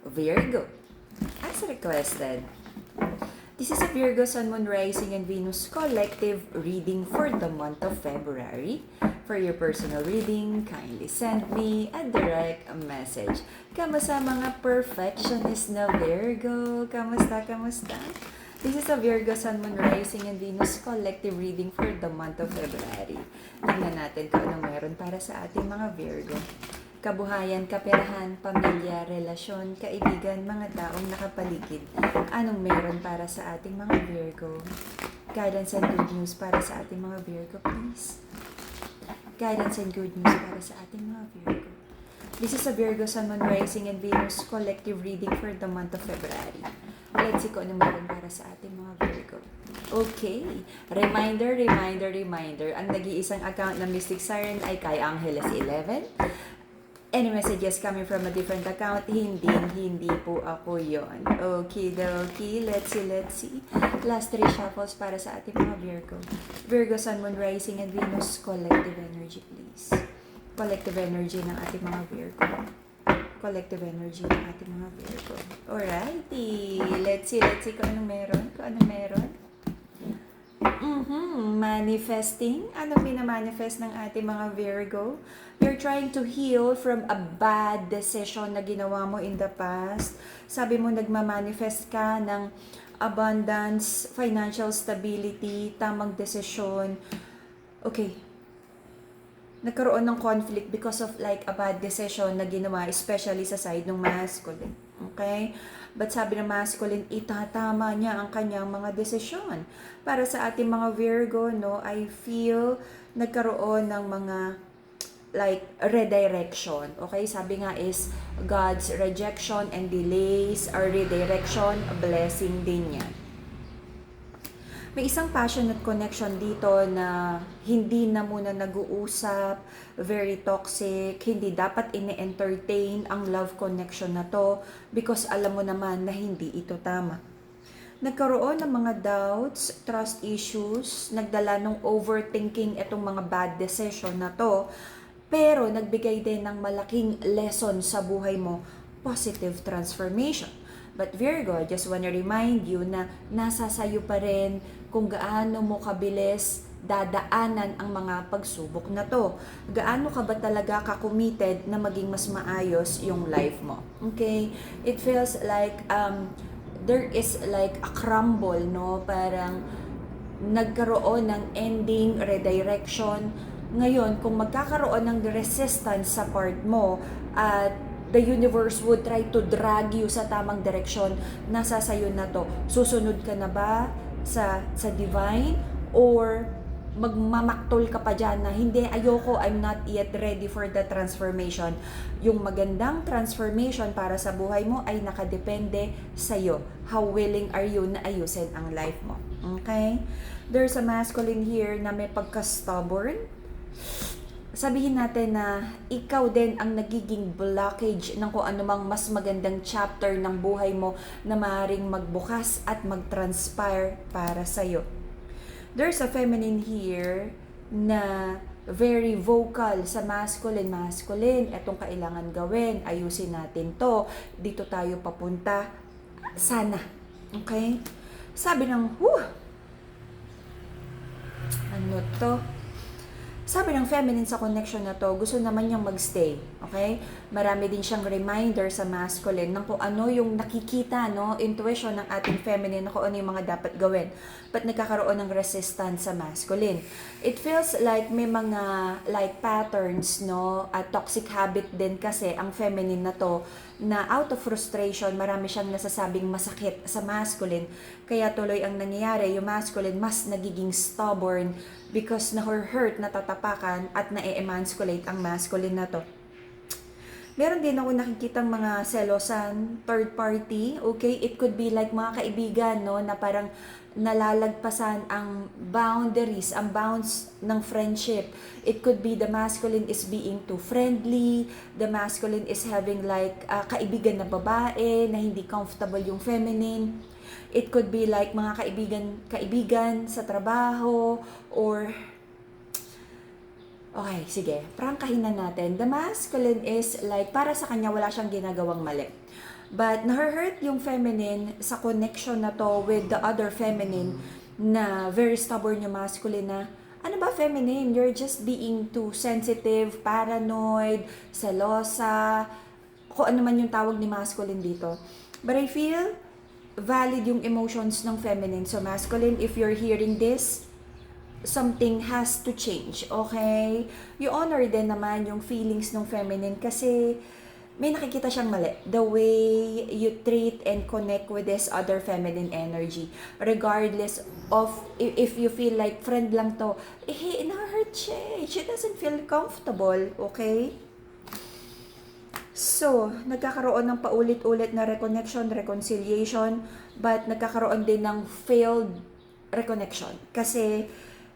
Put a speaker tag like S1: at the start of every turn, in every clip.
S1: Virgo, as requested. This is a Virgo Sun, Moon, Rising, and Venus collective reading for the month of February. For your personal reading, kindly send me a direct message. Kamusta mga perfectionist na Virgo? Kamusta? This is a Virgo Sun, Moon, Rising, and Venus collective reading for the month of February. Tingnan natin kung anong meron para sa ating mga Virgo. Kabuhayan, kaperahan, pamilya, relasyon, kaibigan, mga taong nakapaligid. Anong meron para sa ating mga Virgo? Guidance and good news para sa ating mga Virgo, please. Guidance and good news para sa ating mga Virgo. This is a Virgo Sun, Moon, Rising, and Venus collective reading for the month of February. Let's see kung ano meron para sa ating mga Virgo. Okay. Reminder. Ang nag-iisang account ng Mystic Siren ay kay Angeles 11. Any messages coming from a different account, hindi po ako yon. Okay. Let's see. Last 3 shuffles para sa ating mga Virgo. Virgo, Sun, Moon, Rising, and Venus. Collective energy, please. Collective energy ng ating mga Virgo. Collective energy ng ating mga Virgo. Alrighty. Let's see kung anong meron. Manifesting. Anong minamanifest ng ating mga Virgo? You're trying to heal from a bad decision na ginawa mo in the past. Sabi mo, nagmamanifest ka ng abundance, financial stability, tamang desisyon. Okay. Nagkaroon ng conflict because of like a bad decision na ginawa, especially sa side ng masculine. Okay? But sabi ng masculine, itatama niya ang kanyang mga desisyon. Para sa ating mga Virgo, no, I feel nagkaroon ng mga like redirection. Okay? Sabi nga is God's rejection and delays are redirection, blessing din yan. May isang passionate connection dito na hindi na muna nag-uusap, very toxic, hindi dapat ine-entertain ang love connection na to because alam mo naman na hindi ito tama. Nagkaroon ng mga doubts, trust issues, nagdala ng overthinking itong mga bad decision na to, pero nagbigay din ng malaking lesson sa buhay mo, positive transformation. But Virgo, I just want to remind you na nasa sayo pa rin kung gaano mo kabilis dadaanan ang mga pagsubok na to. Gaano ka ba talaga ka-committed na maging mas maayos yung life mo. Okay? It feels like there is like a crumble, no? Parang nagkaroon ng ending, redirection. Ngayon, kung magkakaroon ng resistance sa part mo at the universe would try to drag you sa tamang direksyon, nasa sayo na to. Susunod ka na ba sa divine or magmamaktol ka pa dyan na hindi, ayoko, I'm not yet ready for the transformation. Yung magandang transformation para sa buhay mo ay nakadepende sa'yo. How willing are you na ayusin ang life mo? Okay? There's a masculine here na may pagka-stubborn. Sabihin natin na ikaw din ang nagiging blockage ng kung anumang mas magandang chapter ng buhay mo na maaaring magbukas at mag-transpire para sa'yo. There's a feminine here na very vocal sa masculine. Etong kailangan gawin, ayusin natin to, dito tayo papunta, sana. Okay? Sabi ng, ano to? Sabi ng feminine sa connection na to, gusto naman niyang magstay. Okay? Marami din siyang reminder sa masculine ng kung ano yung nakikita, no? Intuition ng ating feminine na kung ano yung mga dapat gawin. But nagkakaroon ng resistance sa masculine. It feels like may mga like patterns, no? At toxic habit din kasi ang feminine na to na out of frustration, marami siyang nasasabing masakit sa masculine. Kaya tuloy ang nangyayari, yung masculine mas nagiging stubborn because na-hurt, natatapakan at na-emasculate ang masculine na to. Meron din ako nakikitang mga selosan, third party, okay? It could be like mga kaibigan, no? Na parang nalalagpasan ang boundaries, ang bounds ng friendship. It could be the masculine is being too friendly, the masculine is having like kaibigan na babae, na hindi comfortable yung feminine. It could be like mga kaibigan sa trabaho, or okay, sige. Prangkahin na natin. The masculine is like, para sa kanya, wala siyang ginagawang mali. But na-hurt yung feminine sa connection na to with the other feminine na very stubborn yung masculine na, ano ba feminine? You're just being too sensitive, paranoid, selosa, kung ano man yung tawag ni masculine dito. But I feel valid yung emotions ng feminine. So masculine, if you're hearing this, something has to change, okay? You honor din naman yung feelings ng feminine kasi may nakikita siyang mali. The way you treat and connect with this other feminine energy. Regardless of if you feel like friend lang to, na-hurt siya. She doesn't feel comfortable, okay? So, nagkakaroon ng paulit-ulit na reconnection, reconciliation, but nagkakaroon din ng failed reconnection. Kasi,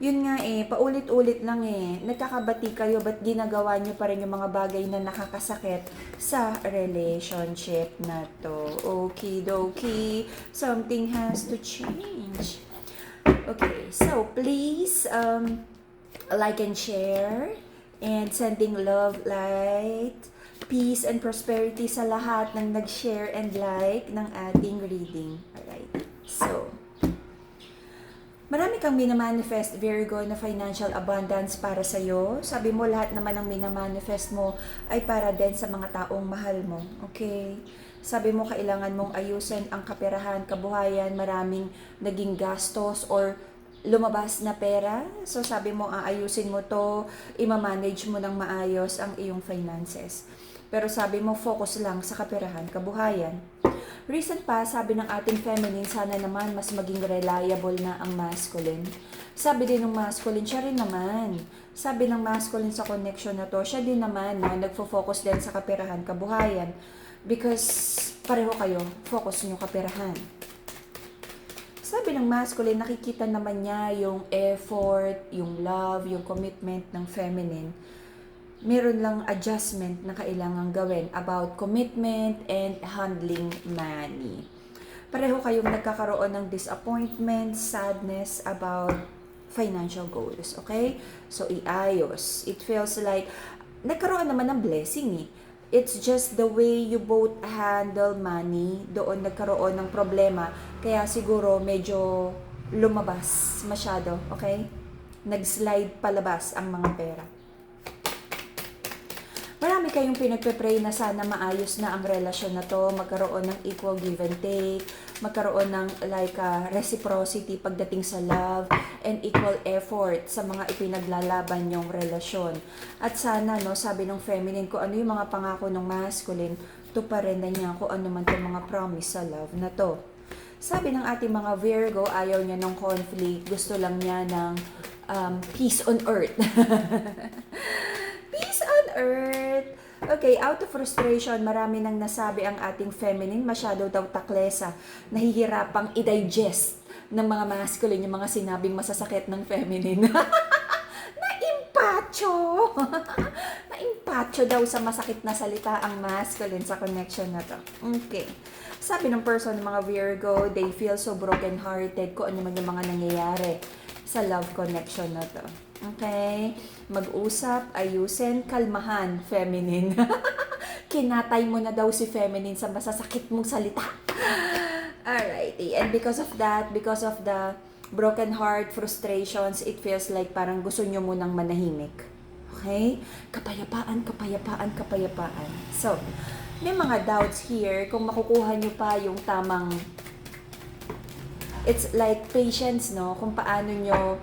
S1: yun nga paulit-ulit lang nagkakabati kayo, but ginagawa nyo pa rin yung mga bagay na nakakasakit sa relationship na to. Okie dokie, something has to change. Okay, so please, like and share, and sending love, light, peace, and prosperity sa lahat ng nag-share and like ng ating reading. Alright, so, marami kang minamanifest, Virgo, na financial abundance para sa'yo. Sabi mo, lahat naman ng minamanifest mo ay para din sa mga taong mahal mo. Okay? Sabi mo, kailangan mong ayusin ang kaperahan, kabuhayan, maraming naging gastos or lumabas na pera. So, sabi mo, aayusin mo to, imamanage mo ng maayos ang iyong finances. Pero sabi mo, focus lang sa kaperahan, kabuhayan. Recent pa, sabi ng ating feminine, sana naman mas maging reliable na ang masculine. Sabi din ng masculine, siya rin naman. Sabi ng masculine sa connection na to, siya din naman na nagfo-focus din sa kaperahan, kabuhayan. Because pareho kayo, focus nyo kaperahan. Sabi ng masculine, nakikita naman niya yung effort, yung love, yung commitment ng feminine. Meron lang adjustment na kailangang gawin about commitment and handling money. Pareho kayong nagkakaroon ng disappointment, sadness about financial goals, okay? So, iayos. It feels like, nagkaroon naman ng blessing It's just the way you both handle money, doon nagkaroon ng problema. Kaya siguro medyo lumabas masyado, okay? Nag-slide palabas ang mga pera. Marami kayong pinagpe-pray na sana maayos na ang relasyon na to, magkaroon ng equal give and take, magkaroon ng reciprocity pagdating sa love, and equal effort sa mga ipinaglalaban yung relasyon. At sana, sabi ng feminine, kung ano yung mga pangako ng masculine, tuparin na niya kung ano man itong mga promise sa love na to. Sabi ng ating mga Virgo, ayaw niya ng conflict, gusto lang niya ng peace on earth. Peace on earth. Okay, out of frustration, marami nang nasabi ang ating feminine, masyado daw taklesa, nahihirapang i-digest ng mga masculine yung mga sinabing masasakit ng feminine. Naimpacho! Naimpacho daw sa masakit na salita ang masculine sa connection na to. Okay. Sabi ng person ng mga Virgo, they feel so broken-hearted kung ano man yung mga nangyayari sa love connection na to. Okay? Mag-usap, ayusin, kalmahan, feminine. Kinatay mo na daw si feminine sa masasakit mong salita. Alrighty. And because of that, because of the broken heart, frustrations, it feels like parang gusto nyo munang manahimik. Okay? Kapayapaan, kapayapaan, kapayapaan. So, may mga doubts here kung makukuha nyo pa yung tamang, it's like patience, kung paano nyo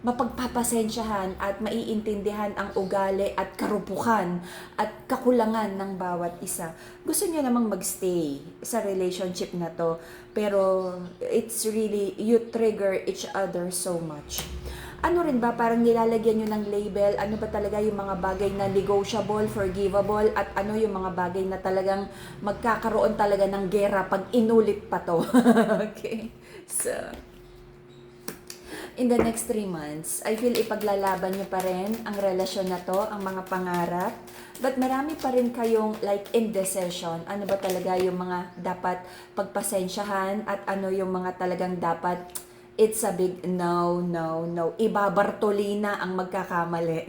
S1: mapagpapasensyahan at maiintindihan ang ugali at karupukan at kakulangan ng bawat isa. Gusto niyo namang magstay sa relationship na to, pero it's really, you trigger each other so much. Ano rin ba, parang nilalagyan nyo ng label, ano ba talaga yung mga bagay na negotiable, forgivable, at ano yung mga bagay na talagang magkakaroon talaga ng gera pag inulit pa to. Okay? So, in the next 3 months, I feel ipaglalaban nyo pa rin ang relasyon na to, ang mga pangarap. But marami pa rin kayong like indecision. Ano ba talaga yung mga dapat pagpasensyahan at ano yung mga talagang dapat it's a big no, no, no. Ibabartolina ang magkakamali.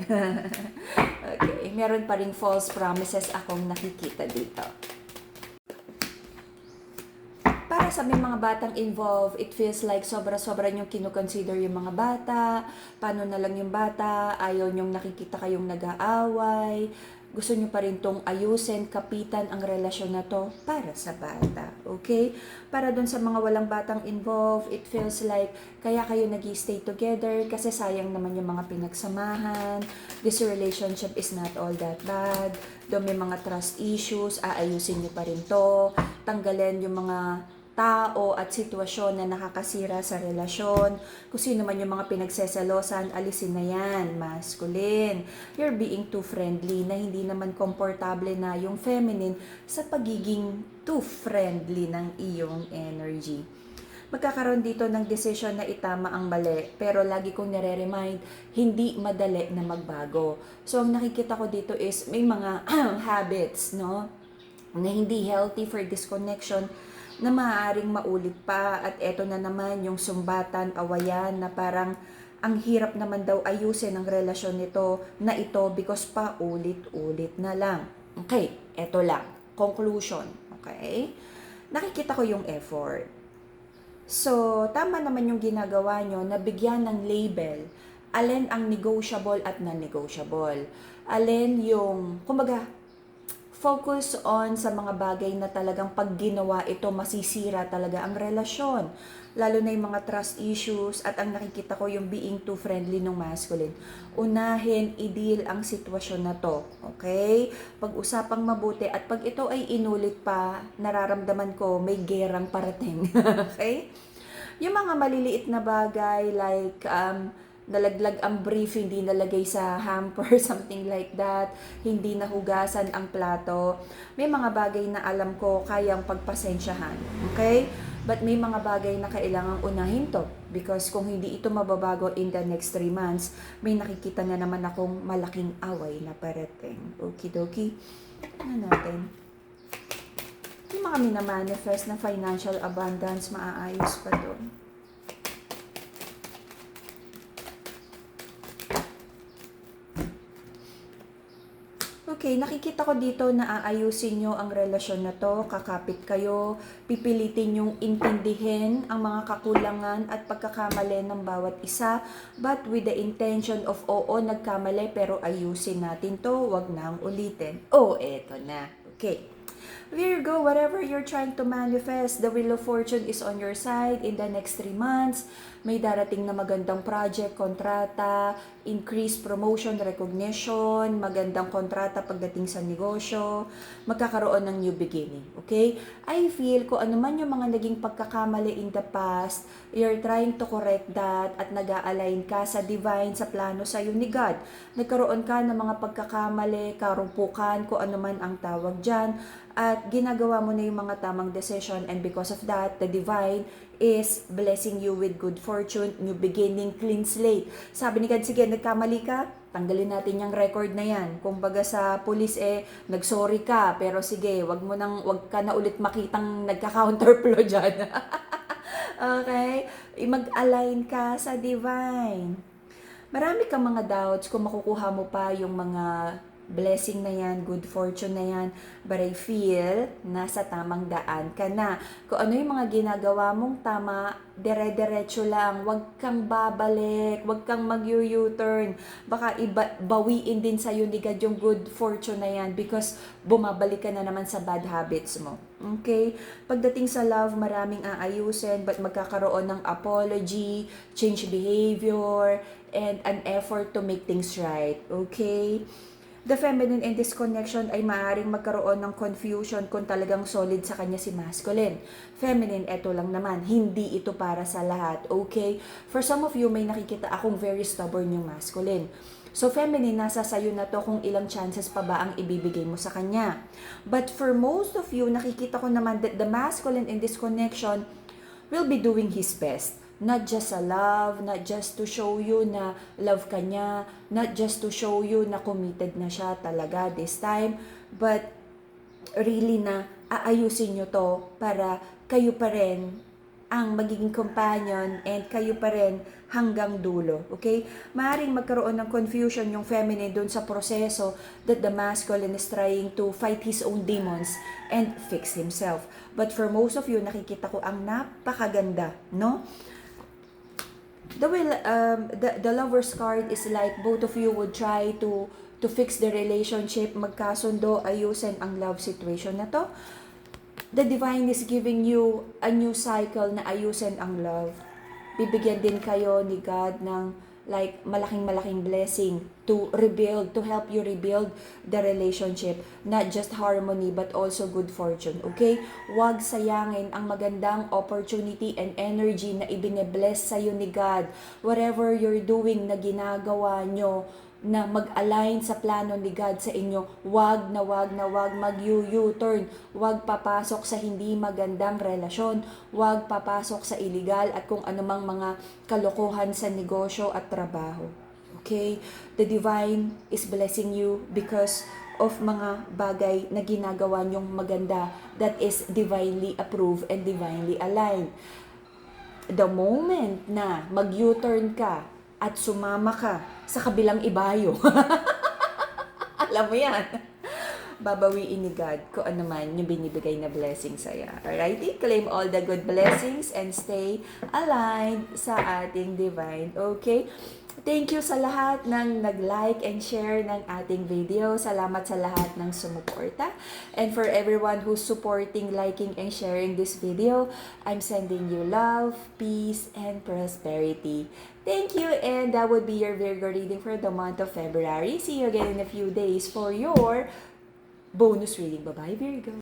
S1: Okay, meron pa rin false promises akong nakikita dito. para sa may mga batang involved, it feels like sobra-sobra niyong kinukonsider yung mga bata, paano na lang yung bata, ayaw niyong nakikita kayong nag-aaway, gusto niyo pa rin tong ayusin, kapitan ang relasyon na to para sa bata, okay? Para dun sa mga walang batang involved, it feels like kaya kayo nag-stay together kasi sayang naman yung mga pinagsamahan, this relationship is not all that bad, doon may mga trust issues, aayusin niyo pa rin to, tanggalin yung mga tao at sitwasyon na nakakasira sa relasyon. Kung sino man yung mga pinagseselosan, alisin na yan, masculine. You're being too friendly na hindi naman komportable na yung feminine sa pagiging too friendly ng iyong energy. Magkakaroon dito ng decision na itama ang mali, pero lagi kong nire-remind, hindi madali na magbago. So, ang nakikita ko dito is may mga habits, no? Na hindi healthy for disconnection na maaaring maulit pa at eto na naman yung sumbatan, awayan na parang ang hirap naman daw ayusin ang relasyon nito na ito because pa ulit-ulit na lang. Okay, eto lang. Conclusion. Okay? Nakikita ko yung effort. So, tama naman yung ginagawa nyo na bigyan ng label alin ang negotiable at non-negotiable. Alin yung, kumbaga, focus on sa mga bagay na talagang pag ginawa ito, masisira talaga ang relasyon. Lalo na yung mga trust issues at ang nakikita ko yung being too friendly ng masculine. Unahin, i-deal ang sitwasyon na to. Okay? Pag-usapang mabuti at pag ito ay inulit pa, nararamdaman ko may gerang parating. Okay? Yung mga maliliit na bagay like nalaglag ang brief, hindi nalagay sa hamper, something like that, hindi nahugasan ang plato. May mga bagay na alam ko kayang pagpasensyahan, okay? But may mga bagay na kailangang unahin to because kung hindi ito mababago in the next 3 months, may nakikita na naman akong malaking away na parating. Okidoki. Ano natin? Yung mga minamanifest na financial abundance, maaayos pa to. Okay, nakikita ko dito na aayusin nyo ang relasyon na to, kakapit kayo, pipilitin yung intindihin ang mga kakulangan at pagkakamali ng bawat isa, but with the intention of, oo, nagkamali pero ayusin natin to, wag nang ulitin. Oh, eto na. Okay. Virgo, whatever you're trying to manifest, the Wheel of Fortune is on your side in the next 3 months. May darating na magandang project, kontrata, increased promotion, recognition, magandang kontrata pagdating sa negosyo, magkakaroon ng new beginning. Okay? I feel kung ano man yung mga naging pagkakamali in the past, you're trying to correct that at nag-a-align ka sa divine, sa plano sa iyo ni God. Nagkaroon ka ng mga pagkakamali, karumpukan, kung ano man ang tawag dyan, at ginagawa mo na yung mga tamang decision, and because of that, the divine is blessing you with good fortune, new beginning, clean slate. Sabi ni God, sige, nagkamali ka, tanggalin natin yung record na yan. Kung baga sa police nagsorry ka, pero sige, wag ka na ulit makitang nagka-counterflow dyan. Okay? Mag-align ka sa divine. Marami kang mga doubts kung makukuha mo pa yung mga blessing na yan, good fortune na yan, but I feel nasa tamang daan ka na. Kung ano yung mga ginagawa mong tama, dire-diretso lang, wag kang babalik, wag kang mag-U-turn, baka bawiin din sa'yo ni God yung good fortune na yan because bumabalik ka na naman sa bad habits mo. Okay? Pagdating sa love, maraming aayusin, but magkakaroon ng apology, change behavior, and an effort to make things right. Okay? The feminine in this connection ay maaaring magkaroon ng confusion kung talagang solid sa kanya si masculine. Feminine, eto lang naman, hindi ito para sa lahat, okay? For some of you, may nakikita akong very stubborn yung masculine. So feminine, nasa sayo na to kung ilang chances pa ba ang ibibigay mo sa kanya. But for most of you, nakikita ko naman that the masculine in this connection will be doing his best. Not just sa love, not just to show you na love ka niya, not just to show you na committed na siya talaga this time, but really na aayusin nyo to para kayo pa rin ang magiging companion and kayo pa rin hanggang dulo. Okay? Maaaring magkaroon ng confusion yung feminine dun sa proseso that the masculine is trying to fight his own demons and fix himself. But for most of you, nakikita ko ang napakaganda, no? The lover's card is like both of you would try to fix the relationship, magkasundo, ayusin ang love situation na to. The divine is giving you a new cycle na ayusin ang love. Bibigyan din kayo ni God ng like malaking blessing to rebuild, to help you rebuild the relationship. Not just harmony but also good fortune, okay? Huwag sayangin ang magandang opportunity and energy na ibine-bless sa'yo ni God. Whatever you're doing na ginagawa nyo, na mag-align sa plano ni God sa inyo, wag mag-U-turn, wag papasok sa hindi magandang relasyon, wag papasok sa illegal at kung anumang mga kalokohan sa negosyo at trabaho. Okay? The divine is blessing you because of mga bagay na ginagawa nyong maganda that is divinely approved and divinely aligned. The moment na mag-U-turn ka at sumama ka sa kabilang ibayo. Alam mo yan. Babawiin ni God kung ano man yung binibigay na blessing sa'yo. Alrighty? Claim all the good blessings and stay aligned sa ating divine. Okay? Thank you sa lahat ng nag-like and share ng ating video. Salamat sa lahat ng sumuporta. And for everyone who's supporting, liking, and sharing this video, I'm sending you love, peace, and prosperity. Thank you, and that would be your Virgo reading for the month of February. See you again in a few days for your bonus reading. Bye-bye, Virgo.